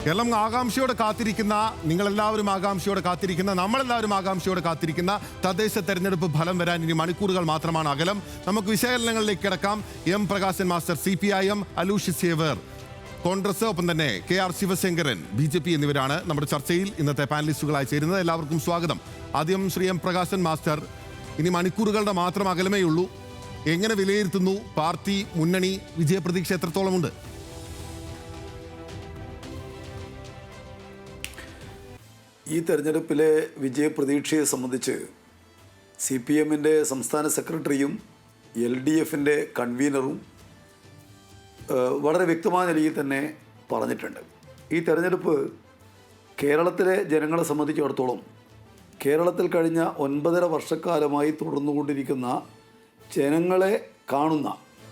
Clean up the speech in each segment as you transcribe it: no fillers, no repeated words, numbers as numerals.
കേരളം ആകാംക്ഷയോടെ കാത്തിരിക്കുന്ന, നിങ്ങളെല്ലാവരും ആകാംക്ഷയോടെ കാത്തിരിക്കുന്ന, നമ്മളെല്ലാവരും ആകാംക്ഷയോടെ കാത്തിരിക്കുന്ന തദ്ദേശ തെരഞ്ഞെടുപ്പ് ഫലം വരാൻ ഇനി മണിക്കൂറുകൾ മാത്രമാണ് അകലം. നമുക്ക് വിശകലനങ്ങളിലേക്ക് കിടക്കാം. M Prakashan master CPIM, Aloysius Xavier Congress, ഒപ്പം തന്നെ KR ശിവശങ്കരൻ BJP എന്നിവരാണ് നമ്മുടെ ചർച്ചയിൽ ഇന്നത്തെ പാനലിസ്റ്റുകളായി ചേരുന്നത്. എല്ലാവർക്കും സ്വാഗതം. ആദ്യം ശ്രീ എം പ്രകാശൻ മാസ്റ്റർ, ഇനി മണിക്കൂറുകളുടെ മാത്രം അകലമേ ഉള്ളൂ. എങ്ങനെ വിലയിരുത്തുന്നു? പാർട്ടി മുന്നണി വിജയപ്രതീക്ഷ എത്രത്തോളമുണ്ട്? ഈ തെരഞ്ഞെടുപ്പിലെ വിജയപ്രതീക്ഷയെ സംബന്ധിച്ച് CPMൻ്റെ സംസ്ഥാന സെക്രട്ടറിയും LDFൻ്റെ കൺവീനറും വളരെ വ്യക്തമായ നിലയിൽ തന്നെ പറഞ്ഞിട്ടുണ്ട്. ഈ തെരഞ്ഞെടുപ്പ് കേരളത്തിലെ ജനങ്ങളെ സംബന്ധിച്ചിടത്തോളം കേരളത്തിൽ കഴിഞ്ഞ 9.5 വർഷക്കാലമായി തുടർന്നുകൊണ്ടിരിക്കുന്ന ജനങ്ങളെ കാണുന്ന,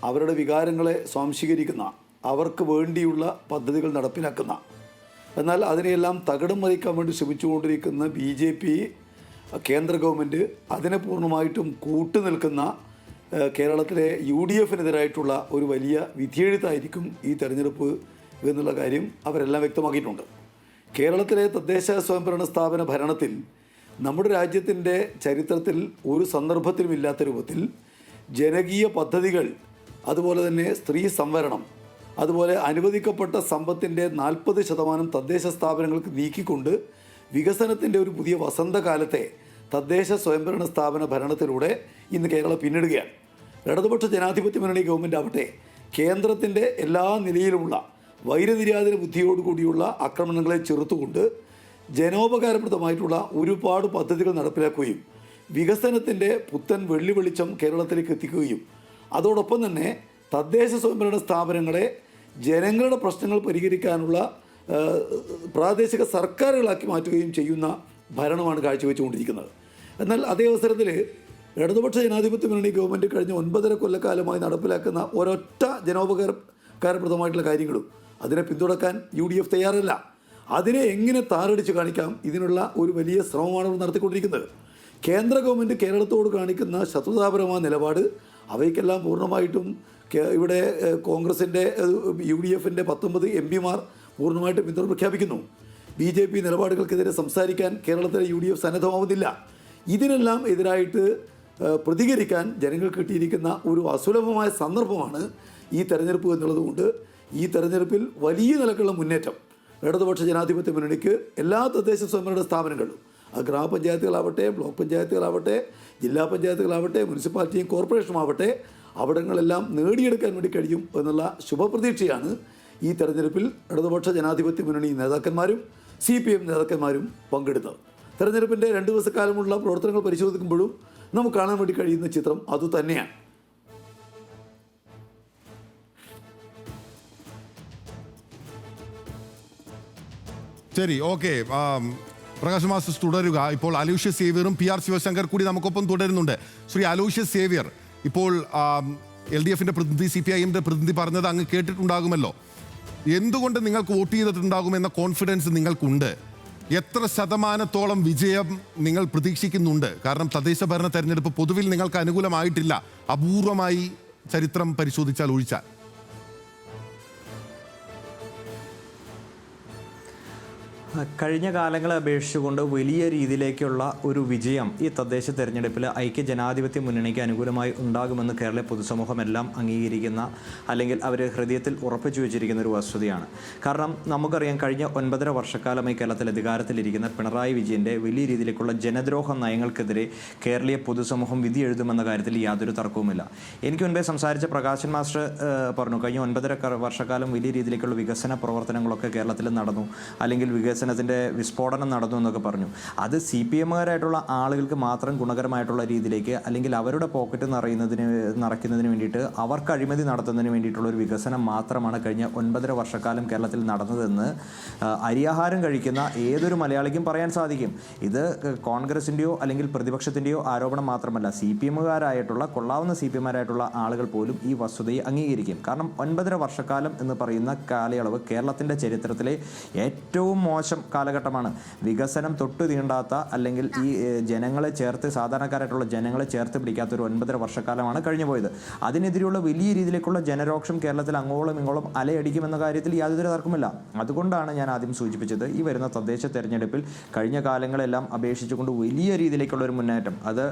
അവരുടെ വികാരങ്ങളെ സ്വാംശീകരിക്കുന്ന, അവർക്ക് വേണ്ടിയുള്ള പദ്ധതികൾ നടപ്പിലാക്കുന്ന, എന്നാൽ അതിനെയെല്ലാം തകിടം മറിക്കാൻ വേണ്ടി ശ്രമിച്ചുകൊണ്ടിരിക്കുന്ന BJP കേന്ദ്ര ഗവൺമെൻറ്, അതിനെ പൂർണ്ണമായിട്ടും കൂട്ടുനിൽക്കുന്ന കേരളത്തിലെ UDFനെതിരായിട്ടുള്ള ഒരു വലിയ വിധിയെഴുത്തായിരിക്കും ഈ തെരഞ്ഞെടുപ്പ് എന്നുള്ള കാര്യം അവരെല്ലാം വ്യക്തമാക്കിയിട്ടുണ്ട്. കേരളത്തിലെ തദ്ദേശ സ്വയംഭരണ സ്ഥാപന ഭരണത്തിൽ നമ്മുടെ രാജ്യത്തിൻ്റെ ചരിത്രത്തിൽ ഒരു സന്ദർഭത്തിലും ഇല്ലാത്ത രൂപത്തിൽ ജനകീയ പദ്ധതികൾ, അതുപോലെ തന്നെ സ്ത്രീ സംവരണം, അതുപോലെ അനുവദിക്കപ്പെട്ട സമ്പത്തിൻ്റെ 40% തദ്ദേശ സ്ഥാപനങ്ങൾക്ക് നീക്കിക്കൊണ്ട് വികസനത്തിൻ്റെ ഒരു പുതിയ വസന്തകാലത്തെ തദ്ദേശ സ്വയംഭരണ സ്ഥാപന ഭരണത്തിലൂടെ ഇന്ന് കേരളം പിന്നിടുകയാണ്. ഇടതുപക്ഷ ജനാധിപത്യ മുന്നണി ഗവൺമെൻറ് ആവട്ടെ കേന്ദ്രത്തിൻ്റെ എല്ലാ നിലയിലുമുള്ള വൈരനിര്യാതന ബുദ്ധിയോടുകൂടിയുള്ള ആക്രമണങ്ങളെ ചെറുത്തുകൊണ്ട് ജനോപകാരപ്രദമായിട്ടുള്ള ഒരുപാട് പദ്ധതികൾ നടപ്പിലാക്കുകയും വികസനത്തിൻ്റെ പുത്തൻ വെള്ളിവെളിച്ചം കേരളത്തിലേക്ക് എത്തിക്കുകയും അതോടൊപ്പം തന്നെ തദ്ദേശ സ്വയംഭരണ സ്ഥാപനങ്ങളെ ജനങ്ങളുടെ പ്രശ്നങ്ങൾ പരിഹരിക്കാനുള്ള പ്രാദേശിക സർക്കാരുകളാക്കി മാറ്റുകയും ചെയ്യുന്ന ഭരണമാണ് കാഴ്ചവെച്ചുകൊണ്ടിരിക്കുന്നത്. എന്നാൽ അതേ അവസരത്തിൽ ഇടതുപക്ഷ ജനാധിപത്യ മുന്നണി ഗവൺമെൻറ് കഴിഞ്ഞ 9.5 കൊല്ലക്കാലമായി നടപ്പിലാക്കുന്ന ഒരൊറ്റ ജനോപകാരപ്രദമായിട്ടുള്ള കാര്യങ്ങളും അതിനെ പിന്തുണക്കാൻ UDF തയ്യാറല്ല. അതിനെ എങ്ങനെ താറടിച്ച് കാണിക്കാം, ഇതിനുള്ള ഒരു വലിയ ശ്രമമാണ് അവർ നടത്തിക്കൊണ്ടിരിക്കുന്നത്. കേന്ദ്ര ഗവൺമെൻറ് കേരളത്തോട് കാണിക്കുന്ന ശത്രുതാപരമായ നിലപാട്, അവയ്ക്കെല്ലാം പൂർണ്ണമായിട്ടും ഇവിടെ കോൺഗ്രസിൻ്റെ UDFൻ്റെ 19 MPമാർ പൂർണ്ണമായിട്ടും പിന്തുണ പ്രഖ്യാപിക്കുന്നു. BJP നിലപാടുകൾക്കെതിരെ സംസാരിക്കാൻ കേരളത്തിലെ UDF സന്നദ്ധമാവുന്നില്ല. ഇതിനെല്ലാം എതിരായിട്ട് പ്രതികരിക്കാൻ ജനങ്ങൾക്ക് കിട്ടിയിരിക്കുന്ന ഒരു അസുലഭമായ സന്ദർഭമാണ് ഈ തെരഞ്ഞെടുപ്പ് എന്നുള്ളതുകൊണ്ട് ഈ തെരഞ്ഞെടുപ്പിൽ വലിയ നിലക്കുള്ള മുന്നേറ്റം ഇടതുപക്ഷ ജനാധിപത്യ മുന്നണിക്ക് എല്ലാ തദ്ദേശ സ്വയംഭരണ സ്ഥാപനങ്ങളിലും, ഗ്രാമപഞ്ചായത്തുകളാവട്ടെ, ബ്ലോക്ക് പഞ്ചായത്തുകളാവട്ടെ, ജില്ലാ പഞ്ചായത്തുകളാവട്ടെ, മുനിസിപ്പാലിറ്റിയും കോർപ്പറേഷനും ആവട്ടെ, അവിടങ്ങളെല്ലാം നേടിയെടുക്കാൻ വേണ്ടി കഴിയും എന്നുള്ള ശുഭപ്രതീക്ഷയാണ് ഈ തെരഞ്ഞെടുപ്പിൽ ഇടതുപക്ഷ ജനാധിപത്യ മുന്നണി നേതാക്കന്മാരും CPM നേതാക്കന്മാരും പങ്കെടുത്തത്. തെരഞ്ഞെടുപ്പിൻ്റെ 2 ദിവസക്കാലമുള്ള പ്രവർത്തനങ്ങൾ പരിശോധിക്കുമ്പോഴും നമുക്ക് കാണാൻ വേണ്ടി കഴിയുന്ന ചിത്രം അതുതന്നെയാണ്. ശരി, ഓക്കെ. പ്രകാശ് മാസ്റ്റർ തുടരുക. ഇപ്പോൾ അലൂഷ്യസ് സേവ്യറും PR ശിവശങ്കർ കൂടി നമുക്കൊപ്പം തുടരുന്നുണ്ട്. ശ്രീ അലൂഷ്യസ് സേവ്യർ, ഇപ്പോൾ LDFൻ്റെ പ്രതിനിധി, CPIMൻ്റെ പ്രതിനിധി പറഞ്ഞത് അങ്ങ് കേട്ടിട്ടുണ്ടാകുമല്ലോ. എന്തുകൊണ്ട് നിങ്ങൾക്ക് വോട്ട് ചെയ്തിട്ടുണ്ടാകുമെന്ന കോൺഫിഡൻസ് നിങ്ങൾക്കുണ്ട്? എത്ര ശതമാനത്തോളം വിജയം നിങ്ങൾ പ്രതീക്ഷിക്കുന്നുണ്ട്? കാരണം തദ്ദേശ ഭരണ തെരഞ്ഞെടുപ്പ് പൊതുവിൽ നിങ്ങൾക്ക് അനുകൂലമായിട്ടില്ല, അപൂർവമായി ചരിത്രം പരിശോധിച്ചാൽ ഒഴിച്ചാൽ. കഴിഞ്ഞ കാലങ്ങളെ അപേക്ഷിച്ചുകൊണ്ട് വലിയ രീതിയിലേക്കുള്ള ഒരു വിജയം ഈ തദ്ദേശ തെരഞ്ഞെടുപ്പിൽ ഐക്യ ജനാധിപത്യ മുന്നണിക്ക് അനുകൂലമായി ഉണ്ടാകുമെന്ന് കേരള പൊതുസമൂഹമെല്ലാം അംഗീകരിക്കുന്ന, അല്ലെങ്കിൽ അവർ ഹൃദയത്തിൽ ഉറപ്പിച്ചു വെച്ചിരിക്കുന്ന ഒരു വസ്തുതയാണ്. കാരണം നമുക്കറിയാം, കഴിഞ്ഞ 9.5 വർഷക്കാലമായി കേരളത്തിൽ അധികാരത്തിലിരിക്കുന്ന പിണറായി വിജയൻ്റെ വലിയ രീതിയിലേക്കുള്ള ജനദ്രോഹ നയങ്ങൾക്കെതിരെ കേരളീയ പൊതുസമൂഹം വിധി എഴുതുമെന്ന കാര്യത്തിൽ യാതൊരു തർക്കവുമില്ല. എനിക്ക് മുൻപേ സംസാരിച്ച പ്രകാശൻ മാസ്റ്റർ പറഞ്ഞു, കഴിഞ്ഞ 9.5 വർഷക്കാലം വലിയ രീതിയിലേക്കുള്ള വികസന പ്രവർത്തനങ്ങളൊക്കെ കേരളത്തിൽ നടന്നു, അല്ലെങ്കിൽ വികസനത്തിൻ്റെ വിസ്ഫോടനം നടന്നു എന്നൊക്കെ പറഞ്ഞു. അത് CPMകാരായിട്ടുള്ള ആളുകൾക്ക് മാത്രം ഗുണകരമായിട്ടുള്ള രീതിയിലേക്ക്, അല്ലെങ്കിൽ അവരുടെ പോക്കറ്റ് നിറയ്ക്കുന്നതിന് വേണ്ടിയിട്ട്, അവർക്ക് അഴിമതി നടത്തുന്നതിന് വേണ്ടിയിട്ടുള്ള ഒരു വികസനം മാത്രമാണ് കഴിഞ്ഞ 9.5 വർഷക്കാലം കേരളത്തിൽ നടന്നതെന്ന് അരിയാഹാരം കഴിക്കുന്ന ഏതൊരു മലയാളിക്കും പറയാൻ സാധിക്കും. ഇത് കോൺഗ്രസിൻ്റെയോ അല്ലെങ്കിൽ പ്രതിപക്ഷത്തിൻ്റെയോ ആരോപണം മാത്രമല്ല, CPMകാരായിട്ടുള്ള, കൊള്ളാവുന്ന CPMമാരായിട്ടുള്ള ആളുകൾ പോലും ഈ വസ്തുതയെ അംഗീകരിക്കും. കാരണം 9.5 വർഷക്കാലം എന്ന് പറയുന്ന കാലയളവ് കേരളത്തിൻ്റെ ചരിത്രത്തിലെ ഏറ്റവും മോശം മോശം കാലഘട്ടമാണ്. വികസനം തൊട്ടു തീണ്ടാത്ത അല്ലെങ്കിൽ ഈ ജനങ്ങളെ ചേർത്ത് സാധാരണക്കാരായിട്ടുള്ള ജനങ്ങളെ ചേർത്ത് പിടിക്കാത്ത ഒരു 9.5 വർഷക്കാലമാണ് കഴിഞ്ഞു പോയത്. അതിനെതിരെയുള്ള വലിയ രീതിയിലേക്കുള്ള ജനരോക്ഷം കേരളത്തിൽ അങ്ങോളം ഇങ്ങോളം അലയടിക്കുമെന്ന കാര്യത്തിൽ യാതൊരു തർക്കമില്ല. അതുകൊണ്ടാണ് ഞാൻ ആദ്യം സൂചിപ്പിച്ചത് ഈ വരുന്ന തദ്ദേശ തെരഞ്ഞെടുപ്പിൽ കഴിഞ്ഞ കാലങ്ങളെല്ലാം അപേക്ഷിച്ചുകൊണ്ട് വലിയ രീതിയിലേക്കുള്ള ഒരു മുന്നേറ്റം, അത്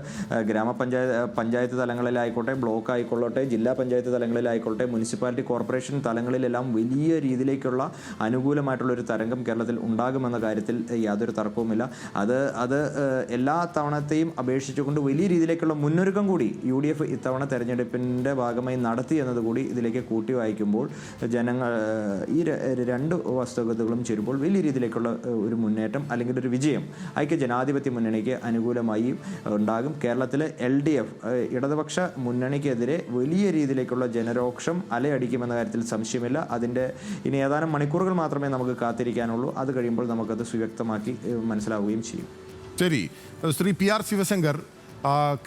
പഞ്ചായത്ത് തലങ്ങളിലായിക്കോട്ടെ, ബ്ലോക്ക് ആയിക്കൊള്ളട്ടെ, ജില്ലാ പഞ്ചായത്ത് തലങ്ങളിലായിക്കോട്ടെ, മുനിസിപ്പാലിറ്റി കോർപ്പറേഷൻ തലങ്ങളിലെല്ലാം വലിയ രീതിയിലേക്കുള്ള അനുകൂലമായിട്ടുള്ള ഒരു തരംഗം കേരളത്തിൽ ഉണ്ടാകുമെന്ന കാര്യത്തിൽ യാതൊരു തർക്കവുമില്ല. അത് എല്ലാ തവണത്തെയും അപേക്ഷിച്ചുകൊണ്ട് വലിയ രീതിയിലേക്കുള്ള മുന്നൊരുക്കം കൂടി UDF ഇത്തവണ തെരഞ്ഞെടുപ്പിൻ്റെ ഭാഗമായി നടത്തി എന്നതുകൂടി ഇതിലേക്ക് കൂട്ടി വായിക്കുമ്പോൾ ജനങ്ങൾ ഈ രണ്ട് വസ്തുതകളും ചേരുമ്പോൾ വലിയ രീതിയിലേക്കുള്ള ഒരു മുന്നേറ്റം അല്ലെങ്കിൽ ഒരു വിജയം ഐക്യ ജനാധിപത്യ മുന്നണിക്ക് അനുകൂലമായി ഉണ്ടാകും. കേരളത്തിലെ LDF ഇടതുപക്ഷ മുന്നണിക്കെതിരെ വലിയ രീതിയിലേക്കുള്ള ജനരോക്ഷം അലയടിക്കുമെന്ന കാര്യത്തിൽ സംശയമില്ല. അതിൻ്റെ ഇനി ഏതാനും മണിക്കൂറുകൾ മാത്രമേ നമുക്ക് കാത്തിരിക്കാനുള്ളൂ. അത് കഴിയുമ്പോൾ നമുക്കത് സുവ്യക്തമാക്കി മനസ്സിലാവുകയും ചെയ്യും. ശരി, ശ്രീ PR ശിവശങ്കർ,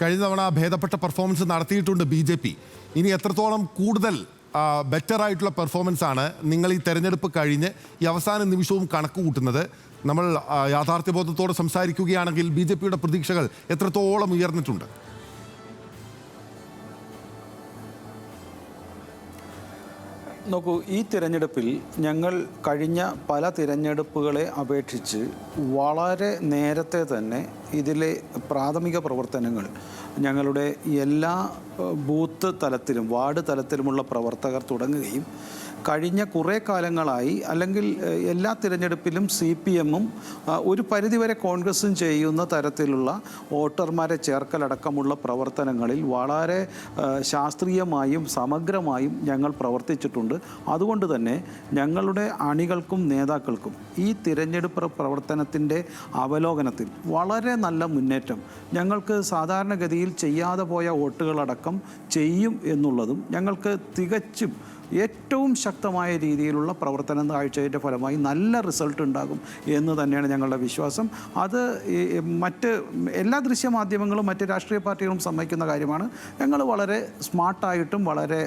കഴിഞ്ഞ തവണ ഭേദപ്പെട്ട പെർഫോമൻസ് നടത്തിയിട്ടുണ്ട് BJP. ഇനി എത്രത്തോളം കൂടുതൽ ബെറ്റർ ആയിട്ടുള്ള പെർഫോമൻസ് ആണ് നിങ്ങൾ ഈ തെരഞ്ഞെടുപ്പ് കഴിഞ്ഞ് ഈ അവസാന നിമിഷവും കണക്ക് കൂട്ടുന്നത്? നമ്മൾ യാഥാർത്ഥ്യബോധത്തോടെ സംസാരിക്കുകയാണെങ്കിൽ BJPയുടെ പ്രതീക്ഷകൾ എത്രത്തോളം ഉയർന്നിട്ടുണ്ട്? നോക്കൂ, ഈ തിരഞ്ഞെടുപ്പിൽ ഞങ്ങൾ കഴിഞ്ഞ പല തിരഞ്ഞെടുപ്പുകളെ അപേക്ഷിച്ച് വളരെ നേരത്തെ തന്നെ ഇതിലെ പ്രാഥമിക പ്രവർത്തനങ്ങൾ ഞങ്ങളുടെ എല്ലാ ബൂത്ത് തലത്തിലും വാർഡ് തലത്തിലുമുള്ള പ്രവർത്തകർ തുടങ്ങുകയും കഴിഞ്ഞ കുറേ കാലങ്ങളായി അല്ലെങ്കിൽ എല്ലാ തിരഞ്ഞെടുപ്പിലും CPM-ഉം ഒരു പരിധിവരെ കോൺഗ്രസും ചെയ്യുന്ന തരത്തിലുള്ള വോട്ടർമാരെ ചേർക്കലടക്കമുള്ള പ്രവർത്തനങ്ങളിൽ വളരെ ശാസ്ത്രീയമായും സമഗ്രമായും ഞങ്ങൾ പ്രവർത്തിച്ചിട്ടുണ്ട്. അതുകൊണ്ട് തന്നെ ഞങ്ങളുടെ അണികൾക്കും നേതാക്കൾക്കും ഈ തിരഞ്ഞെടുപ്പ് പ്രവർത്തനത്തിൻ്റെ അവലോകനത്തിൽ വളരെ നല്ല മുന്നേറ്റം, ഞങ്ങൾക്ക് സാധാരണഗതിയിൽ ചെയ്യാതെ പോയ വോട്ടുകളടക്കം ചെയ്യും എന്നുള്ളതും ഞങ്ങൾക്ക് തികച്ചും ഏറ്റവും ശക്തമായ രീതിയിലുള്ള പ്രവർത്തനം കാഴ്ചയുടെ ഫലമായി നല്ല റിസൾട്ട് ഉണ്ടാകും എന്ന് തന്നെയാണ് ഞങ്ങളുടെ വിശ്വാസം. അത് മറ്റ് എല്ലാ ദൃശ്യമാധ്യമങ്ങളും മറ്റ് രാഷ്ട്രീയ പാർട്ടികളും സമ്മതിക്കുന്ന കാര്യമാണ്. ഞങ്ങൾ വളരെ സ്മാർട്ടായിട്ടും വളരെ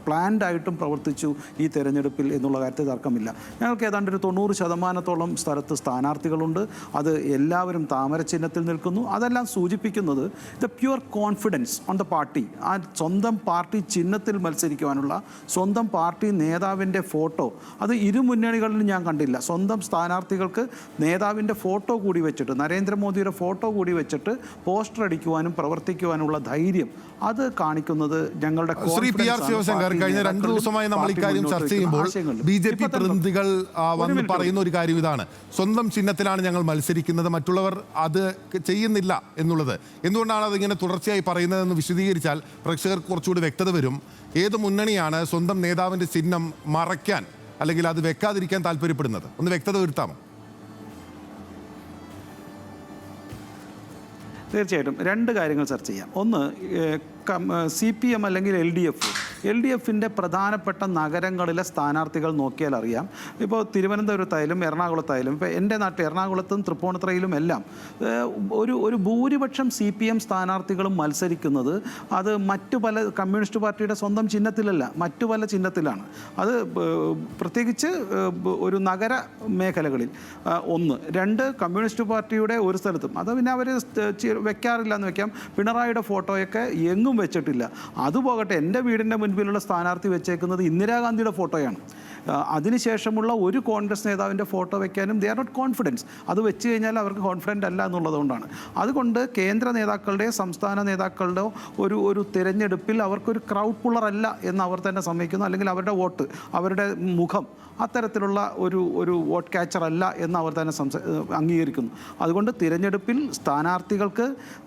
പ്ലാൻഡായിട്ടും പ്രവർത്തിച്ചു ഈ തെരഞ്ഞെടുപ്പിൽ എന്നുള്ള കാര്യത്തിൽ തർക്കമില്ല. ഞങ്ങൾക്ക് ഏതാണ്ട് ഒരു 90% സ്ഥലത്ത് സ്ഥാനാർത്ഥികളുണ്ട്. അത് എല്ലാവരും താമര ചിഹ്നത്തിൽ നിൽക്കുന്നു. അതെല്ലാം സൂചിപ്പിക്കുന്നത് the pure confidence on the party. ആ സ്വന്തം പാർട്ടി ചിഹ്നത്തിൽ മത്സരിക്കുവാനുള്ള സ്വന്തം പാർട്ടി നേതാവിൻ്റെ ഫോട്ടോ, അത് ഇരു മുന്നണികളിലും ഞാൻ കണ്ടില്ല. സ്വന്തം സ്ഥാനാർത്ഥികൾക്ക് നേതാവിൻ്റെ ഫോട്ടോ കൂടി വെച്ചിട്ട്, നരേന്ദ്രമോദിയുടെ ഫോട്ടോ കൂടി വെച്ചിട്ട് പോസ്റ്റർ അടിക്കുവാനും പ്രവർത്തിക്കുവാനുള്ള ധൈര്യം അത് കാണിക്കുന്നത് ഞങ്ങളുടെ ശ്രീ PR ശിവശങ്കർ, കഴിഞ്ഞ 2 ദിവസമായി നമ്മൾ ഇക്കാര്യം ചർച്ച ചെയ്യുമ്പോൾ BJP പ്രതിനിധികൾ വന്ന് പറയുന്ന ഒരു കാര്യം ഇതാണ്: സ്വന്തം ചിഹ്നത്തിലാണ് ഞങ്ങൾ മത്സരിക്കുന്നത്, മറ്റുള്ളവർ അത് ചെയ്യുന്നില്ല എന്നുള്ളത്. എന്തുകൊണ്ടാണ് അതിങ്ങനെ തുടർച്ചയായി പറയുന്നതെന്ന് വിശദീകരിച്ചാൽ പ്രേക്ഷകർക്ക് കുറച്ചുകൂടി വ്യക്തത വരും. ഏത് മുന്നണിയാണ് സ്വന്തം നേതാവിൻ്റെ ചിഹ്നം മറയ്ക്കാൻ അല്ലെങ്കിൽ അത് വെക്കാതിരിക്കാൻ താല്പര്യപ്പെടുന്നത്? ഒന്ന് വ്യക്തത വരുത്താമോ? തീർച്ചയായിട്ടും 2 കാര്യങ്ങൾ ചർച്ച ചെയ്യാം. ഒന്ന്, CPM അല്ലെങ്കിൽ LDF-ൻ്റെ പ്രധാനപ്പെട്ട നഗരങ്ങളിലെ സ്ഥാനാർത്ഥികൾ നോക്കിയാൽ അറിയാം. ഇപ്പോൾ തിരുവനന്തപുരത്തായാലും എറണാകുളത്തായാലും, ഇപ്പോൾ എൻ്റെ നാട്ടിൽ എറണാകുളത്തും തൃപ്പൂണിത്തുറയിലും എല്ലാം ഒരു ഭൂരിപക്ഷം CPM സ്ഥാനാർത്ഥികളും മത്സരിക്കുന്നത് അത് മറ്റു പല കമ്മ്യൂണിസ്റ്റ് പാർട്ടിയുടെ സ്വന്തം ചിഹ്നത്തിലല്ല, മറ്റു പല ചിഹ്നത്തിലാണ്. അത് പ്രത്യേകിച്ച് ഒരു നഗര മേഖലകളിൽ. 1. 2, കമ്മ്യൂണിസ്റ്റ് പാർട്ടിയുടെ ഒരു സ്ഥലത്തും അത് പിന്നെ അവർ വെക്കാറില്ല എന്ന് വെക്കാം. പിണറായിയുടെ ഫോട്ടോയൊക്കെ എങ്ങും വെച്ചിട്ടില്ല. അതുപോകട്ടെ, എൻ്റെ വീടിൻ്റെ മുൻപിലുള്ള സ്ഥാനാർത്ഥി വെച്ചേക്കുന്നത് ഇന്ദിരാഗാന്ധിയുടെ ഫോട്ടോയാണ്. അതിനുശേഷമുള്ള ഒരു കോൺഗ്രസ് നേതാവിൻ്റെ ഫോട്ടോ വെക്കാനും ദേ ആർ നോട്ട് കോൺഫിഡൻസ്. അത് വെച്ച് കഴിഞ്ഞാൽ അവർക്ക് കോൺഫിഡൻ്റ് അല്ല എന്നുള്ളതുകൊണ്ടാണ്. അതുകൊണ്ട് കേന്ദ്ര നേതാക്കളുടെയോ സംസ്ഥാന നേതാക്കളുടെയോ ഒരു തിരഞ്ഞെടുപ്പിൽ അവർക്കൊരു ക്രൗഡ് പുള്ളർ അല്ല എന്ന് അവർ തന്നെ സമ്മതിക്കുന്നു. അല്ലെങ്കിൽ അവരുടെ വോട്ട്, അവരുടെ മുഖം അത്തരത്തിലുള്ള ഒരു വോട്ട് ക്യാച്ചർ അല്ല എന്ന് അവർ തന്നെ അംഗീകരിക്കുന്നു. അതുകൊണ്ട് തിരഞ്ഞെടുപ്പിൽ സ്ഥാനാർത്ഥികൾക്ക്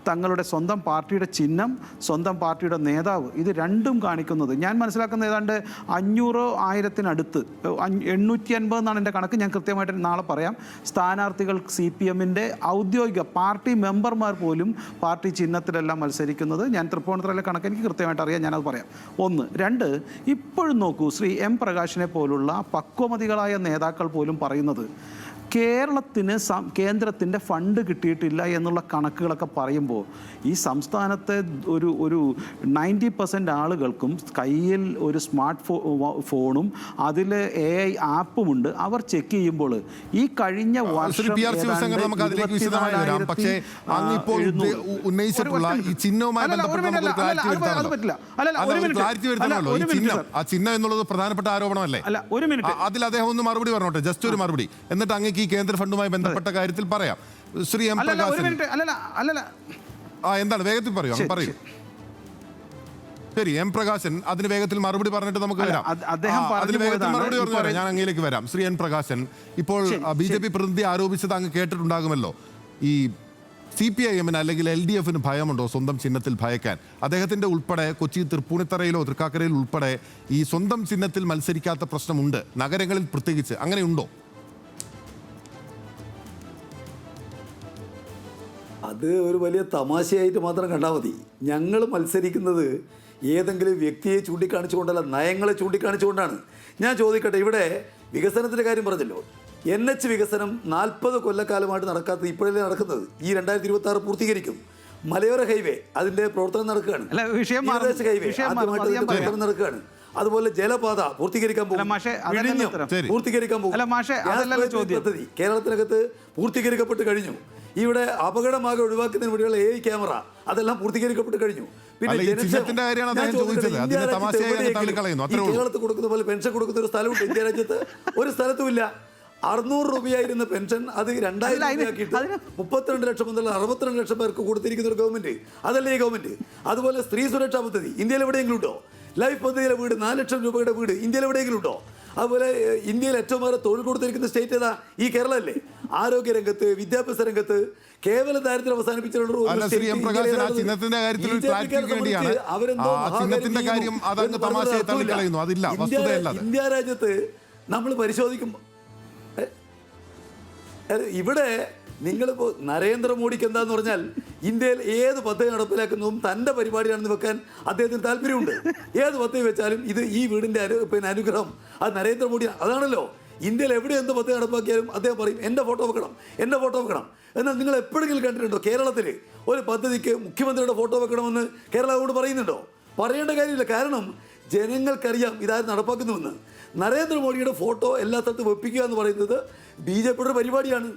തങ്ങളുടെ സ്വന്തം പാർട്ടിയുടെ ചിഹ്നം, സ്വന്തം പാർട്ടിയുടെ നേതാവ്, ഇത് രണ്ടും കാണിക്കുന്നത് ഞാൻ മനസ്സിലാക്കുന്ന ഏതാണ്ട് 500-1000 850 എന്നാണ് എൻ്റെ കണക്ക്. ഞാൻ കൃത്യമായിട്ട് നാളെ പറയാം. സ്ഥാനാർത്ഥികൾ CPM-ൻ്റെ ഔദ്യോഗിക പാർട്ടി മെമ്പർമാർ പോലും പാർട്ടി ചിഹ്നത്തിലെല്ലാം മത്സരിക്കുന്നത് ഞാൻ തൃപ്പൂണിത്തുറയിലെ കണക്ക് എനിക്ക് കൃത്യമായിട്ട് അറിയാം. ഞാനത് പറയാം. 1. 2, ഇപ്പോഴും നോക്കൂ, ശ്രീ M പ്രകാശിനെ പോലുള്ള പക്വമതികളായ നേതാക്കൾ പോലും പറയുന്നത് കേരളത്തിന് കേന്ദ്രത്തിൻ്റെ ഫണ്ട് കിട്ടിയിട്ടില്ല എന്നുള്ള കണക്കുകളൊക്കെ പറയുമ്പോൾ ഈ സംസ്ഥാനത്തെ ഒരു 90% ആളുകൾക്കും കയ്യിൽ ഒരു സ്മാർട്ട് ഫോണും അതിൽ AI ആപ്പുമുണ്ട്. അവർ ചെക്ക് ചെയ്യുമ്പോൾ ഈ കഴിഞ്ഞ വർഷം നമുക്ക് അതിലേക്ക് വിശദമായി വരാം. പക്ഷേ അങ്ങ് ഇപ്പോൾ ഉന്നയിച്ചിട്ടുള്ള ഈ ചിഹ്നവുമായി ബന്ധപ്പെട്ട് ക്ലാരിറ്റി വരുത്തണമല്ലോ. ഈ ചിഹ്നം എന്നുള്ളത് പ്രധാനപ്പെട്ട ആരോപണമല്ലേ? ഒരു മിനിറ്റ്, അതിൽ അദ്ദേഹം ഒന്ന് മറുപടി പറഞ്ഞോട്ടെ, ജസ്റ്റ് ഒരു മറുപടി, എന്നിട്ട് അങ്ങേക്ക് ഈ കേന്ദ്ര ഫണ്ടുമായി ബന്ധപ്പെട്ട കാര്യത്തിൽ പറയാം. ശ്രീ എം പ്രകാശൻ, എന്താണ് വേഗത്തിൽ പറയൂ, അങ്ങ് പറയൂ. ശരി, എം പ്രകാശൻ അതിന് വേഗത്തിൽ മറുപടി പറഞ്ഞിട്ട് നമുക്ക് വരാം. അതിന് വേഗത്തിൽ മറുപടി പറഞ്ഞു വരാം, ഞാൻ അങ്ങയിലേക്ക് വരാം. ശ്രീ എൻ പ്രകാശൻ, ഇപ്പോൾ BJP പ്രതിനിധി ആരോപിച്ചത് അങ്ങ് കേട്ടിട്ടുണ്ടാകുമല്ലോ. ഈ CPIM-ന് അല്ലെങ്കിൽ LDF-ന് ഭയമുണ്ടോ സ്വന്തം ചിഹ്നത്തിൽ ഭയക്കാൻ? അദ്ദേഹത്തിന്റെ ഉൾപ്പെടെ കൊച്ചി തൃപ്പൂണിത്തറയിലോ തൃക്കാക്കരയിൽ ഉൾപ്പെടെ ഈ സ്വന്തം ചിഹ്നത്തിൽ മത്സരിക്കാത്ത പ്രശ്നമുണ്ട്, നഗരങ്ങളിൽ പ്രത്യേകിച്ച്. അങ്ങനെയുണ്ടോ? അത് ഒരു വലിയ തമാശയായിട്ട് മാത്രം കണ്ടാൽ മതി. ഞങ്ങൾ മത്സരിക്കുന്നത് ഏതെങ്കിലും വ്യക്തിയെ ചൂണ്ടിക്കാണിച്ചുകൊണ്ടല്ല, നയങ്ങളെ ചൂണ്ടിക്കാണിച്ചുകൊണ്ടാണ്. ഞാൻ ചോദിക്കട്ടെ, ഇവിടെ വികസനത്തിൻ്റെ കാര്യം പറഞ്ഞല്ലോ. NH വികസനം 40 കൊല്ലക്കാലമായിട്ട് നടക്കാത്തത് ഇപ്പോഴല്ലേ നടക്കുന്നത്. ഈ 2026 പൂർത്തീകരിക്കും. മലയോര ഹൈവേ അതിൻ്റെ പ്രവർത്തനം നടക്കുകയാണ്. ഹൈവേ പ്രവർത്തനം നടക്കുകയാണ്. അതുപോലെ ജലപാത പൂർത്തീകരിക്കാൻ പോകും, പൂർത്തീകരിക്കാൻ പോകും. പദ്ധതി കേരളത്തിനകത്ത് പൂർത്തീകരിക്കപ്പെട്ട് കഴിഞ്ഞു. ഇവിടെ അപകടമാകെ ഒഴിവാക്കുന്നതിന് വേണ്ടിയുള്ള AI ക്യാമറ അതെല്ലാം പൂർത്തീകരിക്കപ്പെട്ട് കഴിഞ്ഞു. പിന്നെ കേരളത്തിൽ കൊടുക്കുന്ന പോലെ പെൻഷൻ കൊടുക്കുന്ന ഒരു സ്ഥലമുണ്ട് ഇന്ത്യ രാജ്യത്ത്? ഒരു സ്ഥലത്തുമില്ല. 600 രൂപയായിരുന്ന പെൻഷൻ അത് 2000 രൂപയാക്കിയിട്ട് 32 ലക്ഷം മുതൽ 62 ലക്ഷം പേർക്ക് കൊടുത്തിരിക്കുന്ന ഒരു ഗവൺമെന്റ്. അതല്ലേ ഈ ഗവൺമെന്റ്? അതുപോലെ സ്ത്രീ സുരക്ഷാ പദ്ധതി ഇന്ത്യയിൽ എവിടെയെങ്കിലും ഉണ്ടോ? ലൈഫ് പദ്ധതിയിലെ വീട് 4 ലക്ഷം രൂപയുടെ വീട് ഇന്ത്യയിൽ എവിടെയെങ്കിലും ഉണ്ടോ? അതുപോലെ ഇന്ത്യയിൽ ഏറ്റവും ഏറെ തൊഴിൽ കൊടുത്തിരിക്കുന്ന സ്റ്റേറ്റ് ഏതാ? ഈ കേരളമല്ലേ? ആരോഗ്യരംഗത്ത്, വിദ്യാഭ്യാസ രംഗത്ത് കേവല ദാരിദ്ര്യം അവസാനിപ്പിച്ചിട്ടുള്ള ഇന്ത്യ രാജ്യത്ത് നമ്മൾ പരിശോധിക്കുമ്പോൾ ഇവിടെ നിങ്ങളിപ്പോൾ നരേന്ദ്രമോദിക്ക് എന്താന്ന് പറഞ്ഞാൽ ഇന്ത്യയിൽ ഏത് പദ്ധതി നടപ്പിലാക്കുന്നതും തൻ്റെ പരിപാടിയാണെന്ന് വെക്കാൻ അദ്ദേഹത്തിന് താല്പര്യമുണ്ട്. ഏത് പദ്ധതി വെച്ചാലും ഇത് ഈ വീടിൻ്റെ അനുഗ്രഹം അത് നരേന്ദ്രമോദി. അതാണല്ലോ ഇന്ത്യയിൽ എവിടെ എന്ത് പദ്ധതി നടപ്പാക്കിയാലും അദ്ദേഹം പറയും എൻ്റെ ഫോട്ടോ വെക്കണം, എൻ്റെ ഫോട്ടോ വെക്കണം. എന്നാൽ നിങ്ങൾ എപ്പോഴെങ്കിലും കണ്ടിട്ടുണ്ടോ കേരളത്തിൽ ഒരു പദ്ധതിക്ക് മുഖ്യമന്ത്രിയുടെ ഫോട്ടോ വെക്കണമെന്ന് കേരളത്തോട് പറയുന്നുണ്ടോ? പറയേണ്ട കാര്യമില്ല. കാരണം ജനങ്ങൾക്കറിയാം ഇതാരും നടപ്പാക്കുന്നുവെന്ന്. നരേന്ദ്രമോദിയുടെ ഫോട്ടോ എല്ലാ സ്ഥലത്തും വെപ്പിക്കുക എന്ന് പറയുന്നത് BJPയുടെ പരിപാടിയാണ്.